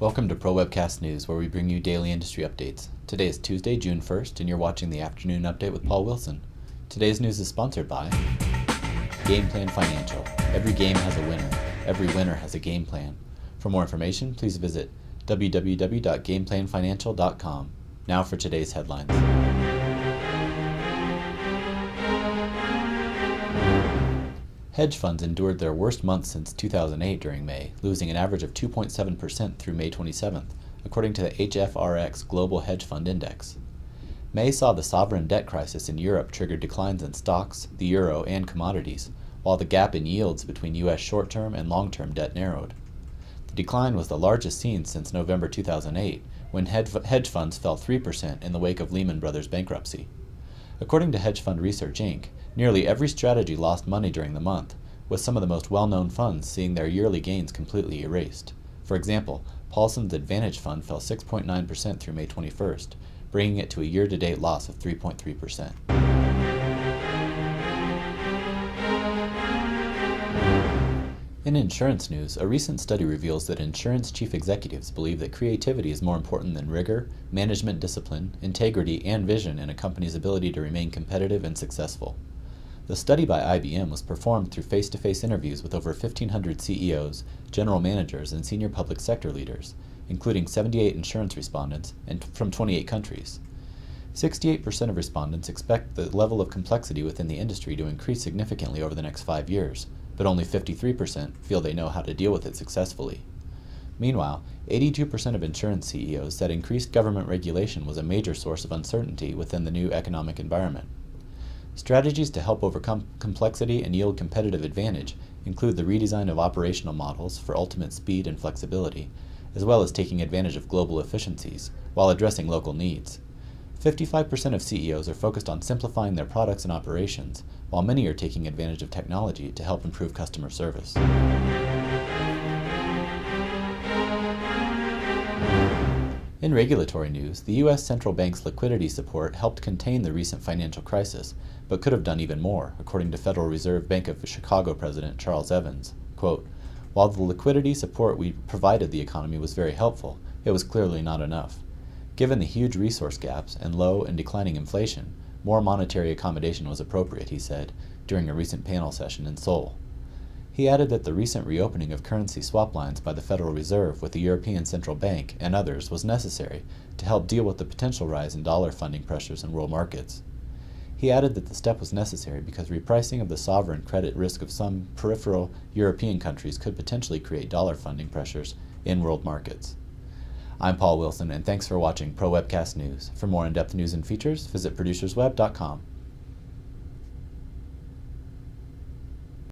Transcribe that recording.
Welcome to Pro Webcast News, where we bring you daily industry updates. Today is Tuesday, June 1st, and you're watching the Afternoon Update with Paul Wilson. Today's news is sponsored by Game Plan Financial. Every game has a winner. Every winner has a game plan. For more information, please visit www.gameplanfinancial.com. Now for today's headlines. Hedge funds endured their worst month since 2008 during May, losing an average of 2.7% through May 27th, according to the HFRX Global Hedge Fund Index. May saw the sovereign debt crisis in Europe trigger declines in stocks, the euro, and commodities, while the gap in yields between U.S. short-term and long-term debt narrowed. The decline was the largest seen since November 2008, when hedge funds fell 3% in the wake of Lehman Brothers bankruptcy. According to Hedge Fund Research Inc., nearly every strategy lost money during the month, with some of the most well-known funds seeing their yearly gains completely erased. For example, Paulson's Advantage Fund fell 6.9% through May 21st, bringing it to a year-to-date loss of 3.3%. In insurance news, a recent study reveals that insurance chief executives believe that creativity is more important than rigor, management discipline, integrity, and vision in a company's ability to remain competitive and successful. The study by IBM was performed through face-to-face interviews with over 1,500 CEOs, general managers, and senior public sector leaders, including 78 insurance respondents and from 28 countries. 68% of respondents expect the level of complexity within the industry to increase significantly over the next 5 years, but only 53% feel they know how to deal with it successfully. Meanwhile, 82% of insurance CEOs said increased government regulation was a major source of uncertainty within the new economic environment. Strategies to help overcome complexity and yield competitive advantage include the redesign of operational models for ultimate speed and flexibility, as well as taking advantage of global efficiencies while addressing local needs. 55% of CEOs are focused on simplifying their products and operations, while many are taking advantage of technology to help improve customer service. In regulatory news, the U.S. Central Bank's liquidity support helped contain the recent financial crisis, but could have done even more, according to Federal Reserve Bank of Chicago President Charles Evans. Quote, "While the liquidity support we provided the economy was very helpful, it was clearly not enough. Given the huge resource gaps and low and declining inflation, more monetary accommodation was appropriate," he said, during a recent panel session in Seoul. He added that the recent reopening of currency swap lines by the Federal Reserve with the European Central Bank and others was necessary to help deal with the potential rise in dollar funding pressures in world markets. He added that the step was necessary because repricing of the sovereign credit risk of some peripheral European countries could potentially create dollar funding pressures in world markets. I'm Paul Wilson, and thanks for watching Pro Webcast News. For more in-depth news and features, visit producersweb.com.